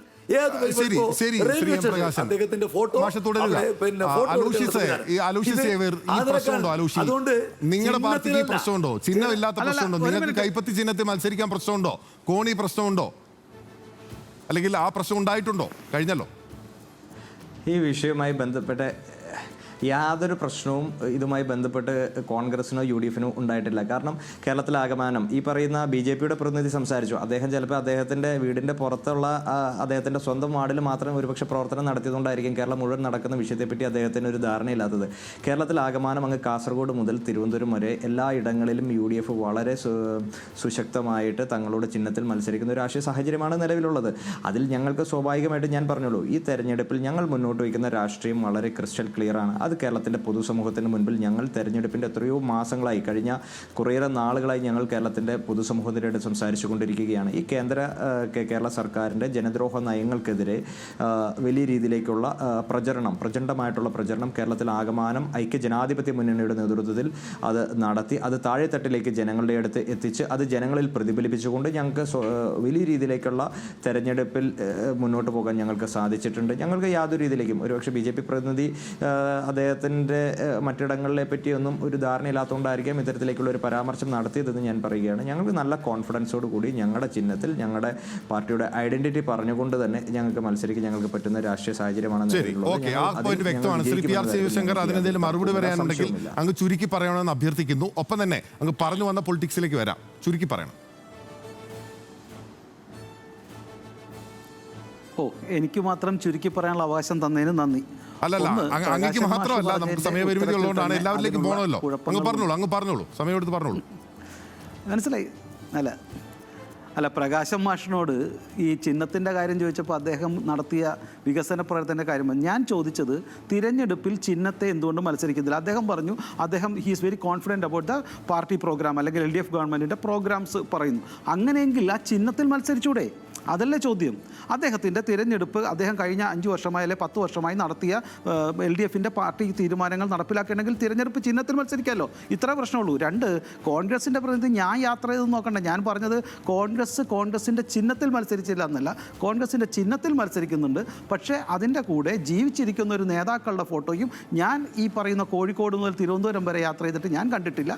അദ്ദേഹത്തിന്റെ ഫോട്ടോ നിങ്ങളുടെ പാർട്ടിക്ക് പ്രശ്നമുണ്ടോ? ചിഹ്നമില്ലാത്ത പ്രശ്നമുണ്ടോ? നിങ്ങൾക്ക് കൈപ്പത്തി ചിഹ്നത്തിൽ മത്സരിക്കാൻ പ്രശ്നമുണ്ടോ? കോണി പ്രശ്നമുണ്ടോ? അല്ലെങ്കിൽ ആ പ്രശ്നം ഉണ്ടായിട്ടുണ്ടോ? കഴിഞ്ഞല്ലോ. ഈ വിഷയവുമായി ബന്ധപ്പെട്ട് യാതൊരു പ്രശ്നവും ഇതുമായി ബന്ധപ്പെട്ട് കോൺഗ്രസിനോ UDF-നോ ഉണ്ടായിട്ടില്ല. കാരണം കേരളത്തിലാകമാനം ഈ പറയുന്ന BJPയുടെ പ്രതിനിധി സംസാരിച്ചു. അദ്ദേഹം ചിലപ്പോൾ അദ്ദേഹത്തിൻ്റെ വീടിൻ്റെ പുറത്തുള്ള അദ്ദേഹത്തിൻ്റെ സ്വന്തം വാർഡിൽ മാത്രം ഒരുപക്ഷെ പ്രവർത്തനം നടത്തിയതുകൊണ്ടായിരിക്കും കേരളം മുഴുവൻ നടക്കുന്ന വിഷയത്തെപ്പറ്റി അദ്ദേഹത്തിന് ഒരു ധാരണയില്ലാത്തത്. കേരളത്തിലാകമാനം അങ്ങ് കാസർഗോഡ് മുതൽ തിരുവനന്തപുരം വരെ എല്ലാ ഇടങ്ങളിലും UDF വളരെ സുശക്തമായിട്ട് തങ്ങളുടെ ചിഹ്നത്തിൽ മത്സരിക്കുന്ന ഒരു രാഷ്ട്രീയ സാഹചര്യമാണ് നിലവിലുള്ളത്. അതിൽ ഞങ്ങൾക്ക് സ്വാഭാവികമായിട്ട് ഞാൻ പറഞ്ഞോളൂ, ഈ തെരഞ്ഞെടുപ്പിൽ ഞങ്ങൾ മുന്നോട്ട് വയ്ക്കുന്ന രാഷ്ട്രീയം വളരെ ക്രിസ്റ്റൽ ക്ലിയർ ആണ്. അത് കേരളത്തിൻ്റെ പൊതുസമൂഹത്തിന് മുൻപിൽ ഞങ്ങൾ തെരഞ്ഞെടുപ്പിൻ്റെ എത്രയോ മാസങ്ങളായി, കഴിഞ്ഞ കുറേയേറെ നാളുകളായി ഞങ്ങൾ കേരളത്തിൻ്റെ പൊതുസമൂഹത്തിനായിട്ട് സംസാരിച്ചു കൊണ്ടിരിക്കുകയാണ്. ഈ കേരള സർക്കാരിൻ്റെ ജനദ്രോഹ നയങ്ങൾക്കെതിരെ വലിയ രീതിയിലേക്കുള്ള പ്രചണ്ഡമായിട്ടുള്ള പ്രചരണം കേരളത്തിൽ ആകമാനം ഐക്യജനാധിപത്യ മുന്നണിയുടെ നേതൃത്വത്തിൽ അത് നടത്തി, അത് താഴെത്തട്ടിലേക്ക് ജനങ്ങളുടെ അടുത്ത് എത്തിച്ച് അത് ജനങ്ങളിൽ പ്രതിഫലിപ്പിച്ചുകൊണ്ട് ഞങ്ങൾക്ക് വലിയ രീതിയിലേക്കുള്ള തെരഞ്ഞെടുപ്പിൽ മുന്നോട്ട് പോകാൻ ഞങ്ങൾക്ക് സാധിച്ചിട്ടുണ്ട്. ഞങ്ങൾക്ക് യാതൊരു രീതിയിലേക്കും ഒരുപക്ഷെ BJP പ്രതിനിധി അദ്ദേഹത്തിൻ്റെ മറ്റിടങ്ങളിലെ പറ്റിയൊന്നും ഒരു ധാരണയില്ലാത്തതുകൊണ്ടായിരിക്കാം ഇത്തരത്തിലേക്കുള്ള ഒരു പരാമർശം നടത്തിയതെന്ന് ഞാൻ പറയുകയാണ്. ഞങ്ങൾക്ക് നല്ല കോൺഫിഡൻസോട് കൂടി ഞങ്ങളുടെ ചിഹ്നത്തിൽ ഞങ്ങളുടെ പാർട്ടിയുടെ ഐഡന്റിറ്റി പറഞ്ഞുകൊണ്ട് തന്നെ ഞങ്ങൾക്ക് മത്സരിക്കാൻ ഞങ്ങൾക്ക് പറ്റുന്ന രാഷ്ട്രീയ സാഹചര്യമാണ്. അതിനെന്തെങ്കിലും മറുപടി പറയാനുണ്ടെങ്കിൽ അങ്ങ് ചുരുക്കി പറയണമെന്ന് അഭ്യർത്ഥിക്കുന്നു. ഒപ്പം തന്നെ അങ്ങ് പറഞ്ഞു വന്ന പൊളിറ്റിക്സിലേക്ക് വരാം, ചുരുക്കി പറയണം. എനിക്ക് മാത്രം ചുരുക്കി പറയാനുള്ള അവകാശം തന്നതിന് നന്ദി. അല്ലല്ല, അങ്ങേക്ക് മാത്രമല്ല, നമുക്ക് സമയപരിമിതി ഉള്ളതുകൊണ്ടാണ് എല്ലാവരിലേക്കും പോകണമല്ലോ. അങ്ങ് പറഞ്ഞോളൂ, സമയമെടുത്ത് പറഞ്ഞോളൂ. മനസ്സിലായി? അല്ല പ്രകാശം മാഷിനോട് ഈ ചിഹ്നത്തിൻ്റെ കാര്യം ചോദിച്ചപ്പോൾ അദ്ദേഹം നടത്തിയ വികസന പ്രവർത്തനത്തിൻ്റെ കാര്യം ഞാൻ ചോദിച്ചത് തിരഞ്ഞെടുപ്പിൽ ചിഹ്നത്തെ എന്തുകൊണ്ട് മത്സരിക്കുന്നില്ല. അദ്ദേഹം പറഞ്ഞു he's very confident about the party programme അല്ലെങ്കിൽ LDF ഗവൺമെൻറ്റിൻ്റെ പ്രോഗ്രാംസ് പറയുന്നു. അങ്ങനെയെങ്കിൽ ആ ചിഹ്നത്തിൽ മത്സരിച്ചൂടെ? അതല്ലേ ചോദ്യം. അദ്ദേഹത്തിൻ്റെ തിരഞ്ഞെടുപ്പ് അദ്ദേഹം കഴിഞ്ഞ 5 വർഷമായി അല്ലെ 10 വർഷമായി നടത്തിയ LDFിൻ്റെ പാർട്ടി തീരുമാനങ്ങൾ നടപ്പിലാക്കണമെങ്കിൽ തിരഞ്ഞെടുപ്പ് ചിഹ്നത്തിൽ മത്സരിക്കാമല്ലോ. ഇത്ര പ്രശ്നമുള്ളൂ. 2, കോൺഗ്രസിൻ്റെ പ്രതിനിധി ഞാൻ യാത്ര ചെയ്ത് നോക്കണ്ട. ഞാൻ പറഞ്ഞത് കോൺഗ്രസിൻ്റെ ചിഹ്നത്തിൽ മത്സരിച്ചില്ല എന്നല്ല, കോൺഗ്രസിൻ്റെ ചിഹ്നത്തിൽ മത്സരിക്കുന്നുണ്ട്. പക്ഷേ അതിൻ്റെ കൂടെ ജീവിച്ചിരിക്കുന്ന ഒരു നേതാക്കളുടെ ഫോട്ടോയും ഞാൻ ഈ പറയുന്ന കോഴിക്കോട് മുതൽ തിരുവനന്തപുരം വരെ യാത്ര ചെയ്തിട്ട് ഞാൻ കണ്ടിട്ടില്ല.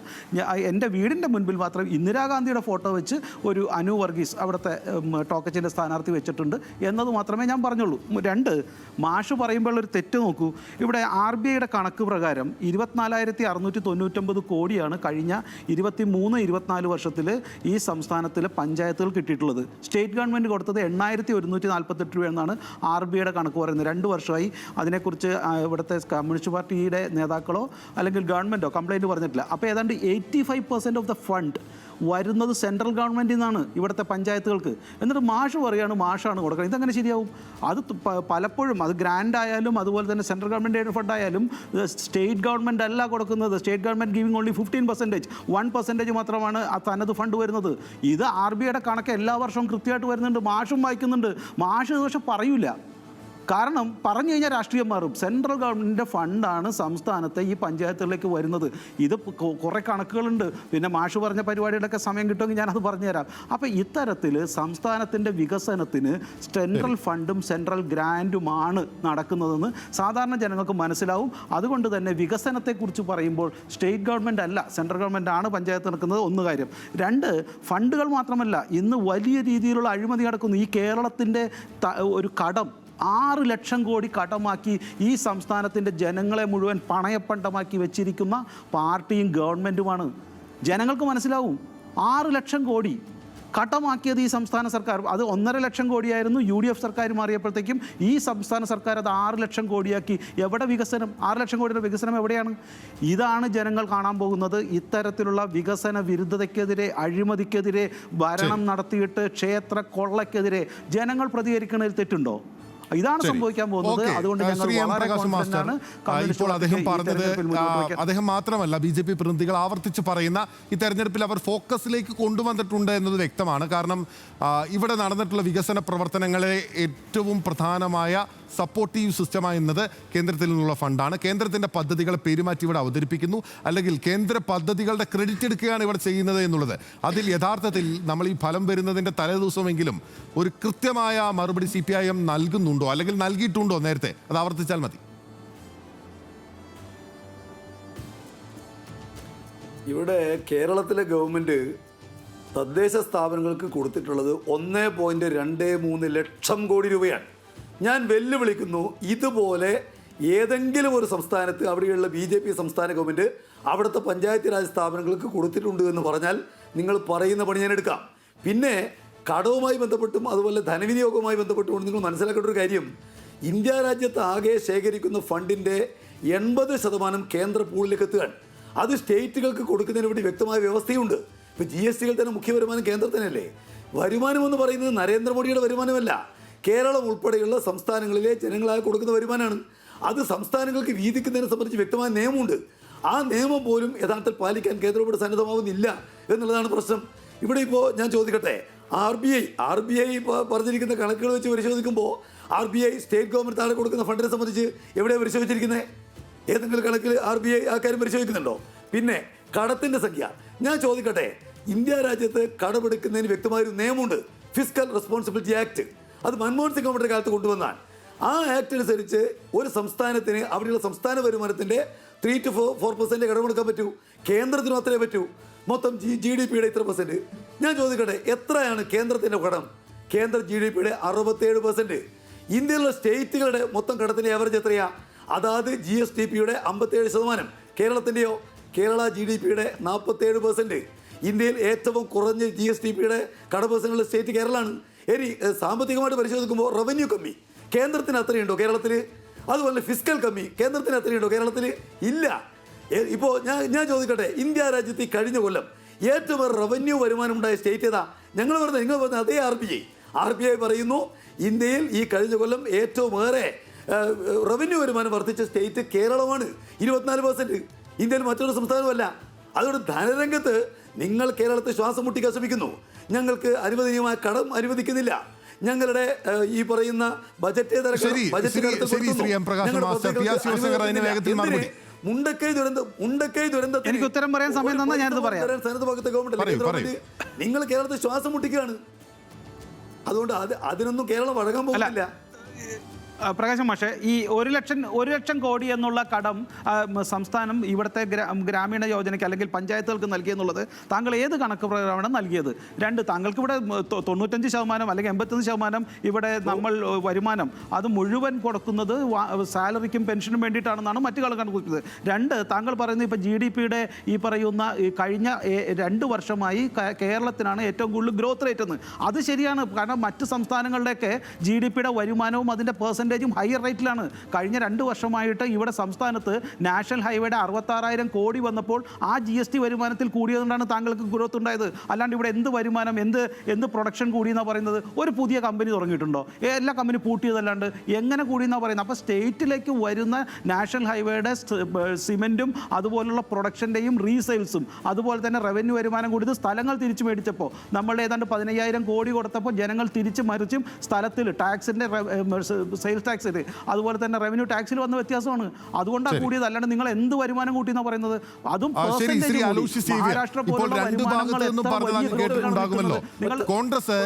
എൻ്റെ വീടിൻ്റെ മുൻപിൽ മാത്രം ഇന്ദിരാഗാന്ധിയുടെ ഫോട്ടോ വെച്ച് ഒരു അനു വർഗീസ് അവിടുത്തെ ടോക്കച്ചിൻ്റെ സ്ഥാനാർത്ഥി വെച്ചിട്ടുണ്ട് എന്നത് മാത്രമേ ഞാൻ പറഞ്ഞുള്ളൂ. 2, മാഷ് പറയുമ്പോൾ ഒരു തെറ്റ് നോക്കൂ. ഇവിടെ RBIയുടെ കണക്ക് പ്രകാരം 24,699 കോടിയാണ് കഴിഞ്ഞ 23-24 വർഷത്തിൽ ഈ സംസ്ഥാനത്തിലെ പഞ്ചായത്തുകൾ കിട്ടിയിട്ടുള്ളത്. സ്റ്റേറ്റ് ഗവൺമെൻറ് കൊടുത്തത് 8,148 രൂപയെന്നാണ് RBIയുടെ കണക്ക് പറയുന്നത്. 2 വർഷമായി അതിനെക്കുറിച്ച് ഇവിടുത്തെ കമ്മ്യൂണിസ്റ്റ് പാർട്ടിയുടെ നേതാക്കളോ അല്ലെങ്കിൽ ഗവൺമെൻറ്റോ കംപ്ലയിൻറ്റ് പറഞ്ഞിട്ടില്ല. അപ്പോൾ ഏതാണ്ട് 85% ഓഫ് ദ ഫണ്ട് വരുന്നത് സെൻട്രൽ ഗവൺമെൻറ്റിൽ നിന്നാണ് ഇവിടുത്തെ പഞ്ചായത്തുകൾക്ക്. എന്നിട്ട് മാഷ് പറയുകയാണ് മാഷാണ് കൊടുക്കുന്നത്. ഇതെങ്ങനെ ശരിയാവും? അത് പലപ്പോഴും അത് ഗ്രാൻഡ് ആയാലും അതുപോലെ തന്നെ സെൻട്രൽ ഗവൺമെൻറ് ഫണ്ട് ആയാലും സ്റ്റേറ്റ് ഗവൺമെൻറ് അല്ല കൊടുക്കുന്നത്. സ്റ്റേറ്റ് ഗവൺമെൻറ് ഗിവിങ് ഓൺലി 15%, 1% മാത്രമാണ് ആ തനത് ഫണ്ട് വരുന്നത്. ഇത് RBIയുടെ കണക്ക് എല്ലാ വർഷവും കൃത്യമായിട്ട് വരുന്നുണ്ട്. മാഷും വായിക്കുന്നുണ്ട്. മാഷ് പക്ഷെ പറയൂല. കാരണം പറഞ്ഞു കഴിഞ്ഞാൽ രാഷ്ട്രീയം മാറും. സെൻട്രൽ ഗവൺമെൻറ്റിൻ്റെ ഫണ്ടാണ് സംസ്ഥാനത്തെ ഈ പഞ്ചായത്തുകളിലേക്ക് വരുന്നത്. ഇത് കുറേ കണക്കുകളുണ്ട്. പിന്നെ മാഷ് പറഞ്ഞ പരിപാടിയുടെയൊക്കെ സമയം കിട്ടുമെങ്കിൽ ഞാനത് പറഞ്ഞുതരാം. അപ്പോൾ ഇത്തരത്തിൽ സംസ്ഥാനത്തിൻ്റെ വികസനത്തിന് സെൻട്രൽ ഫണ്ടും സെൻട്രൽ ഗ്രാൻറ്റുമാണ് നടക്കുന്നതെന്ന് സാധാരണ ജനങ്ങൾക്ക് മനസ്സിലാവും. അതുകൊണ്ട് തന്നെ വികസനത്തെക്കുറിച്ച് പറയുമ്പോൾ സ്റ്റേറ്റ് ഗവൺമെൻറ് അല്ല സെൻട്രൽ ഗവൺമെൻറ് ആണ് പഞ്ചായത്ത് നടക്കുന്നത്. 1 കാര്യം. 2, ഫണ്ടുകൾ മാത്രമല്ല, ഇന്ന് വലിയ രീതിയിലുള്ള അഴിമതി നടക്കുന്നു. ഈ കേരളത്തിൻ്റെ ഒരു കടം 6 ലക്ഷം കോടി കടമാക്കി ഈ സംസ്ഥാനത്തിൻ്റെ ജനങ്ങളെ മുഴുവൻ പണയപ്പണ്ടമാക്കി വെച്ചിരിക്കുന്ന പാർട്ടിയും ഗവൺമെൻറ്റുമാണ്. ജനങ്ങൾക്ക് മനസ്സിലാവും. 6 ലക്ഷം കോടി കടമാക്കിയത് ഈ സംസ്ഥാന സർക്കാർ. അത് 1.5 ലക്ഷം കോടിയായിരുന്നു UDF സർക്കാർ മാറിയപ്പോഴത്തേക്കും ഈ സംസ്ഥാന സർക്കാർ അത് 6 ലക്ഷം കോടിയാക്കി. എവിടെ വികസനം? 6 ലക്ഷം കോടിയുടെ വികസനം എവിടെയാണ്? ഇതാണ് ജനങ്ങൾ കാണാൻ പോകുന്നത്. ഇത്തരത്തിലുള്ള വികസന വിരുദ്ധതയ്ക്കെതിരെ, അഴിമതിക്കെതിരെ, ഭരണം നടത്തിയിട്ട് ക്ഷേത്ര കൊള്ളയ്ക്കെതിരെ ജനങ്ങൾ പ്രതികരിക്കുന്നതിൽ തെറ്റുണ്ടോ? ഇതാണ് സംഭവിക്കാൻ പോകുന്നത്. അതുകൊണ്ട് ഇപ്പോൾ അദ്ദേഹം പറഞ്ഞത് അദ്ദേഹം മാത്രമല്ല, BJP പ്രതിനിധികൾ ആവർത്തിച്ച് പറയുന്ന ഈ തെരഞ്ഞെടുപ്പിൽ അവർ ഫോക്കസിലേക്ക് കൊണ്ടുവന്നിട്ടുണ്ട് എന്നത് വ്യക്തമാണ്. കാരണം ഇവിടെ നടന്നിട്ടുള്ള വികസന പ്രവർത്തനങ്ങളെ ഏറ്റവും പ്രധാനമായ സപ്പോർട്ടീവ് സിസ്റ്റമായി എന്നത് കേന്ദ്രത്തിൽ നിന്നുള്ള ഫണ്ടാണ്. കേന്ദ്രത്തിൻ്റെ പദ്ധതികളെ പെരുമാറ്റി ഇവിടെ അവതരിപ്പിക്കുന്നു, അല്ലെങ്കിൽ കേന്ദ്ര പദ്ധതികളുടെ ക്രെഡിറ്റ് എടുക്കുകയാണ് ഇവിടെ ചെയ്യുന്നത് എന്നുള്ളത്. അതിൽ യഥാർത്ഥത്തിൽ നമ്മൾ ഈ ഫലം വരുന്നതിൻ്റെ തലേദിവസമെങ്കിലും ഒരു കൃത്യമായ മറുപടി CPIM നൽകുന്നുണ്ടോ അല്ലെങ്കിൽ നൽകിയിട്ടുണ്ടോ നേരത്തെ? അത് ആവർത്തിച്ചാൽ മതി. ഇവിടെ കേരളത്തിലെ ഗവൺമെൻറ് തദ്ദേശ സ്ഥാപനങ്ങൾക്ക് കൊടുത്തിട്ടുള്ളത് 1.23 ലക്ഷം കോടി രൂപയാണ്. ഞാൻ വെല്ലുവിളിക്കുന്നു, ഇതുപോലെ ഏതെങ്കിലും ഒരു സംസ്ഥാനത്ത് അവിടെയുള്ള BJP സംസ്ഥാന ഗവൺമെൻറ് അവിടുത്തെ പഞ്ചായത്ത് രാജ് സ്ഥാപനങ്ങൾക്ക് കൊടുത്തിട്ടുണ്ട് എന്ന് പറഞ്ഞാൽ നിങ്ങൾ പറയുന്ന പണി ഞാൻ എടുക്കാം. പിന്നെ കടവുമായി ബന്ധപ്പെട്ടും അതുപോലെ ധനവിനിയോഗവുമായി ബന്ധപ്പെട്ടുകൊണ്ട് നിങ്ങൾ മനസ്സിലാക്കേണ്ട ഒരു കാര്യം, ഇന്ത്യ രാജ്യത്ത് ആകെ ശേഖരിക്കുന്ന ഫണ്ടിൻ്റെ 80% കേന്ദ്ര പൂളിലേക്ക് എത്തുകയാണ്. അത് സ്റ്റേറ്റുകൾക്ക് കൊടുക്കുന്നതിന് വേണ്ടി വ്യക്തമായ വ്യവസ്ഥയുണ്ട്. ഇപ്പോൾ GSTകൾ തന്നെ മുഖ്യ വരുമാനം കേന്ദ്രത്തിനല്ലേ. വരുമാനമെന്ന് പറയുന്നത് നരേന്ദ്രമോദിയുടെ വരുമാനമല്ല, കേരളം ഉൾപ്പെടെയുള്ള സംസ്ഥാനങ്ങളിലെ ജനങ്ങളായി കൊടുക്കുന്ന വരുമാനമാണ്. അത് സംസ്ഥാനങ്ങൾക്ക് വീതിക്കുന്നതിനെ സംബന്ധിച്ച് വ്യക്തമായ നിയമമുണ്ട്. ആ നിയമം പോലും യഥാർത്ഥത്തിൽ പാലിക്കാൻ കേന്ദ്രത്തോട് സന്നദ്ധമാവുന്നില്ല എന്നുള്ളതാണ് പ്രശ്നം. ഇവിടെ ഇപ്പോൾ ഞാൻ ചോദിക്കട്ടെ, RBI പറഞ്ഞിരിക്കുന്ന കണക്കുകൾ വെച്ച് പരിശോധിക്കുമ്പോൾ RBI സ്റ്റേറ്റ് ഗവൺമെൻറ് താഴെ കൊടുക്കുന്ന ഫണ്ടിനെ സംബന്ധിച്ച് എവിടെയാണ് പരിശോധിച്ചിരിക്കുന്നത്? ഏതെങ്കിലും കണക്കിൽ RBI ആ കാര്യം പരിശോധിക്കുന്നുണ്ടോ? പിന്നെ കടത്തിൻ്റെ സംഖ്യ ഞാൻ ചോദിക്കട്ടെ, ഇന്ത്യ രാജ്യത്ത് കടമെടുക്കുന്നതിന് വ്യക്തമായൊരു നിയമമുണ്ട്, ഫിസ്ക്കൽ റെസ്പോൺസിബിലിറ്റി ആക്ട്. അത് മൻമോഹൻ സിംഗ് ഗവൺമെൻറ് കാലത്ത് കൊണ്ടുവന്നാൽ ആ ആക്ട് അനുസരിച്ച് ഒരു സംസ്ഥാനത്തിന് അവിടെയുള്ള സംസ്ഥാന വരുമാനത്തിൻ്റെ 3 to 4% കടമെടുക്കാൻ പറ്റൂ. കേന്ദ്രത്തിനും അത്രേ പറ്റൂ. മൊത്തം GDPയുടെ ഇത്ര %. ഞാൻ ചോദിക്കട്ടെ, എത്രയാണ് കേന്ദ്രത്തിൻ്റെ കടം? കേന്ദ്ര GDPയുടെ 67%. ഇന്ത്യയിലുള്ള സ്റ്റേറ്റുകളുടെ മൊത്തം കടത്തിൻ്റെ ആവറേജ് എത്രയാണ്? അതായത് GSDPയുടെ 57%. കേരളത്തിൻ്റെയോ? കേരള GDPയുടെ 47%. ഇന്ത്യയിൽ ഏറ്റവും കുറഞ്ഞ GSDPയുടെ കടപ്രസംഗമുള്ള സ്റ്റേറ്റ് കേരളമാണ്. ഇനി സാമ്പത്തികമായിട്ട് പരിശോധിക്കുമ്പോൾ റവന്യൂ കമ്മി കേന്ദ്രത്തിന് അത്രയുണ്ടോ കേരളത്തിൽ? അതുപോലെ ഫിസ്ക്കൽ കമ്മി കേന്ദ്രത്തിന് അത്രയുണ്ടോ കേരളത്തിൽ? ഇല്ല. ഇപ്പോൾ ഞാൻ ചോദിക്കട്ടെ, ഇന്ത്യ രാജ്യത്ത് ഈ കഴിഞ്ഞ കൊല്ലം ഏറ്റവും റവന്യൂ വരുമാനം ഉണ്ടായ സ്റ്റേറ്റ് ഏതാ? നിങ്ങൾ പറഞ്ഞ അതേ RBI പറയുന്നു ഇന്ത്യയിൽ ഈ കഴിഞ്ഞ കൊല്ലം ഏറ്റവും ഏറെ റവന്യൂ വരുമാനം വർദ്ധിച്ച സ്റ്റേറ്റ് കേരളമാണ്, 24%. ഇന്ത്യയിൽ മറ്റൊരു സംസ്ഥാനമല്ല. അതുകൊണ്ട് ധനരംഗത്ത് നിങ്ങൾ കേരളത്തെ ശ്വാസം മുട്ടിക്കാൻ ശ്രമിക്കുന്നു. ഞങ്ങൾക്ക് അനുവദനീയമായ കടം അനുവദിക്കുന്നില്ല, ഞങ്ങളുടെ ഈ പറയുന്ന ബജറ്റേതര ശരി, Shri M Prakashan Master, P R Sivasankar അതിന് വേഗത്തിൽ മറുപടി. മുണ്ടക്കൈ ദുരന്തം എനിക്ക് ഉത്തരം പറയാൻ സമയം തന്നാൽ ഞാനത് പറയാം. നിങ്ങൾ കേരളത്തിൽ ശ്വാസം മുട്ടിക്കുകയാണ്. അതുകൊണ്ട് അതിനൊന്നും കേരളം വഴങ്ങാൻ പോകുന്നില്ല. പ്രകാശം മാഷെ, ഈ 1 ലക്ഷം കോടി എന്നുള്ള കടം സംസ്ഥാനം ഇവിടുത്തെ ഗ്രാമീണ യോജനയ്ക്ക് അല്ലെങ്കിൽ പഞ്ചായത്തുകൾക്ക് നൽകിയെന്നുള്ളത് താങ്കൾ ഏത് കണക്ക് പ്രകാരമാണ് നൽകിയത്? 2, താങ്കൾക്ക് ഇവിടെ 95% അല്ലെങ്കിൽ 85% ഇവിടെ നമ്മൾ വരുമാനം അത് മുഴുവൻ കൊടുക്കുന്നത് സാലറിക്കും പെൻഷനും വേണ്ടിയിട്ടാണെന്നാണ് മറ്റു കണക്ക് കൊടുക്കുന്നത്. 2, താങ്കൾ പറയുന്നത് ഇപ്പോൾ GDP-യുടെ ഈ പറയുന്ന കഴിഞ്ഞ 2 വർഷമായി കേരളത്തിനാണ് ഏറ്റവും കൂടുതൽ ഗ്രോത്ത് റേറ്റ് എന്ന്. അത് ശരിയാണ്, കാരണം മറ്റ് സംസ്ഥാനങ്ങളുടെയൊക്കെ GDP-യുടെ വരുമാനവും അതിൻ്റെ ഹയർ റേറ്റിലാണ്. കഴിഞ്ഞ 2 വർഷമായിട്ട് ഇവിടെ സംസ്ഥാനത്ത് നാഷണൽ ഹൈവേയുടെ 66,000 കോടി വന്നപ്പോൾ ആ GST വരുമാനത്തിൽ കൂടിയതുകൊണ്ടാണ് താങ്കൾക്ക് ഗ്രോത്ത് ഉണ്ടായത്. അല്ലാണ്ട് ഇവിടെ എന്ത് വരുമാനം എന്ത് പ്രൊഡക്ഷൻ കൂടിയെന്നാണ് പറയുന്നത്? ഒരു പുതിയ കമ്പനി തുടങ്ങിയിട്ടുണ്ടോ? എല്ലാ കമ്പനി പൂട്ടിയതല്ലാണ്ട് എങ്ങനെ കൂടിയെന്നാണ് പറയുന്നത്? അപ്പോൾ സ്റ്റേറ്റിലേക്ക് വരുന്ന നാഷണൽ ഹൈവേയുടെ സിമെൻറ്റും അതുപോലുള്ള പ്രൊഡക്ഷൻ്റെയും റീസെയിൽസും അതുപോലെ തന്നെ റവന്യൂ വരുമാനം കൂടിയത് സ്ഥലങ്ങൾ തിരിച്ചു മേടിച്ചപ്പോൾ നമ്മൾ ഏതാണ്ട് 15,000 കോടി കൊടുത്തപ്പോൾ ജനങ്ങൾ തിരിച്ച് മറിച്ചും സ്ഥലത്തിൽ ടാക്സിൻ്റെ സെയിൽസ് ടാക്സിൽ അതുപോലെ തന്നെ റവന്യൂ ടാക്സിൽ വന്ന വ്യത്യാസമാണ്. അതുകൊണ്ടാണ് കൂടിയത്. അല്ലാണ്ട് നിങ്ങൾ എന്ത് വരുമാനം കൂട്ടിയെന്നാ പറയുന്നത്? അതും മഹാരാഷ്ട്ര പോലുള്ള കോൺഗ്രസ്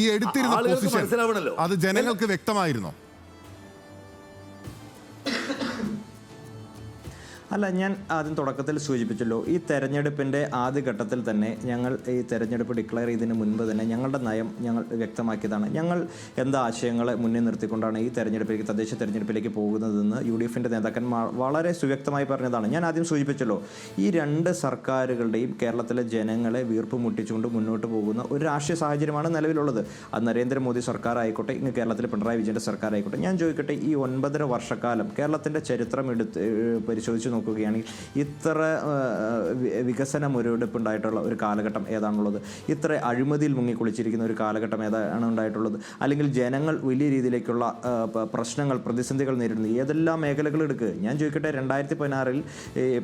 ഈ എടുത്തിരുന്ന പൊസിഷൻ അത് ജനങ്ങൾക്ക് വ്യക്തമായിരുന്നോ? അല്ല, ഞാൻ ആദ്യം തുടക്കത്തിൽ സൂചിപ്പിച്ചല്ലോ, ഈ തെരഞ്ഞെടുപ്പിൻ്റെ ആദ്യഘട്ടത്തിൽ തന്നെ ഞങ്ങൾ ഈ തെരഞ്ഞെടുപ്പ് ഡിക്ലെയർ ചെയ്തതിന് മുൻപ് തന്നെ ഞങ്ങളുടെ നയം ഞങ്ങൾ വ്യക്തമാക്കിയതാണ്. ഞങ്ങൾ എന്താ ആശയങ്ങളെ മുന്നിൽ നിർത്തിക്കൊണ്ടാണ് ഈ തെരഞ്ഞെടുപ്പിലേക്ക് തദ്ദേശ തെരഞ്ഞെടുപ്പിലേക്ക് പോകുന്നതെന്ന് UDF-ൻ്റെ നേതാക്കന്മാർ വളരെ സുവ്യക്തമായി പറഞ്ഞതാണ്. ഞാൻ ആദ്യം സൂചിപ്പിച്ചല്ലോ, ഈ 2 സർക്കാരുകളുടെയും കേരളത്തിലെ ജനങ്ങളെ വീർപ്പ് മുട്ടിച്ചുകൊണ്ട് മുന്നോട്ട് പോകുന്ന ഒരു രാഷ്ട്രീയ സാഹചര്യമാണ് നിലവിലുള്ളത്. അത് നരേന്ദ്രമോദി സർക്കാർ ആയിക്കോട്ടെ, ഇന്ന് കേരളത്തിൽ പിണറായി വിജയൻ്റെ സർക്കാർ ആയിക്കോട്ടെ. ഞാൻ ചോദിക്കട്ടെ, ഈ 9.5 വർഷക്കാലം കേരളത്തിൻ്റെ ചരിത്രം പരിശോധിച്ച് നോക്കുകയാണെങ്കിൽ ഇത്ര വികസന മുരടിപ്പുണ്ടായിട്ടുള്ള ഒരു കാലഘട്ടം ഏതാണുള്ളത്? ഇത്ര അഴിമതിയിൽ മുങ്ങിക്കുളിച്ചിരിക്കുന്ന ഒരു കാലഘട്ടം ഏതാണ് ഉണ്ടായിട്ടുള്ളത്? അല്ലെങ്കിൽ ജനങ്ങൾ വലിയ രീതിയിലേക്കുള്ള പ്രശ്നങ്ങൾ, പ്രതിസന്ധികൾ നേരിടുന്നത് ഏതെല്ലാം മേഖലകൾ എടുക്കുക? ഞാൻ ചോദിക്കട്ടെ, 2016-ൽ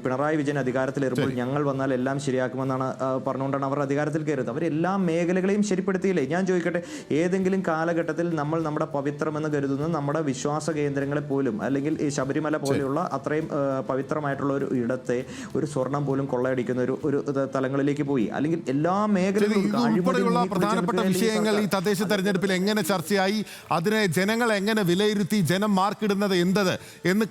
പിണറായി വിജയൻ അധികാരത്തിലേറുമ്പോൾ ഞങ്ങൾ വന്നാൽ എല്ലാം ശരിയാക്കുമെന്നാണ് പറഞ്ഞുകൊണ്ടാണ് അവർ അധികാരത്തിൽ കയറിയത്. അവരെല്ലാ മേഖലകളെയും ശരിപ്പെടുത്തിയില്ലേ? ഞാൻ ചോദിക്കട്ടെ, ഏതെങ്കിലും കാലഘട്ടത്തിൽ നമ്മൾ നമ്മുടെ പവിത്രമെന്ന് കരുതുന്ന നമ്മുടെ വിശ്വാസ കേന്ദ്രങ്ങളെ പോലും, അല്ലെങ്കിൽ ഈ ശബരിമല പോലെയുള്ള അത്രയും പവിത്രമായിട്ടുള്ള ഒരു ഇടത്തെ ഒരു സ്വർണം പോലും കൊള്ളയടിക്കുന്ന ഒരു തലങ്ങളിലേക്ക് പോയി? അല്ലെങ്കിൽ എല്ലാ മേഖലകളിലും പ്രധാനപ്പെട്ട വിഷയങ്ങൾ ഈ തദ്ദേശ തെരഞ്ഞെടുപ്പിൽ എങ്ങനെ ചർച്ചയായി, അതിനെ ജനങ്ങൾ എങ്ങനെ വിലയിരുത്തി, ജനം മാർക്കിടുന്നത് എന്തത് എന്ന്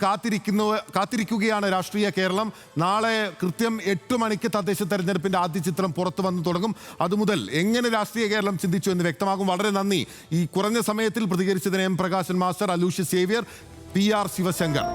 കാത്തിരിക്കുകയാണ് രാഷ്ട്രീയ കേരളം. നാളെ കൃത്യം 8 മണിക്ക് തദ്ദേശ തെരഞ്ഞെടുപ്പിന്റെ ആദ്യ ചിത്രം പുറത്തു വന്നു തുടങ്ങും. അതുമുതൽ എങ്ങനെ രാഷ്ട്രീയ കേരളം ചിന്തിച്ചു എന്ന് വ്യക്തമാകും. വളരെ നന്ദി ഈ കുറഞ്ഞ സമയത്തിൽ പ്രതികരിച്ചതിന് എം പ്രകാശൻ മാസ്റ്റർ, അലൂഷ്യസ് സേവ്യർ, PR ശിവശങ്കർ.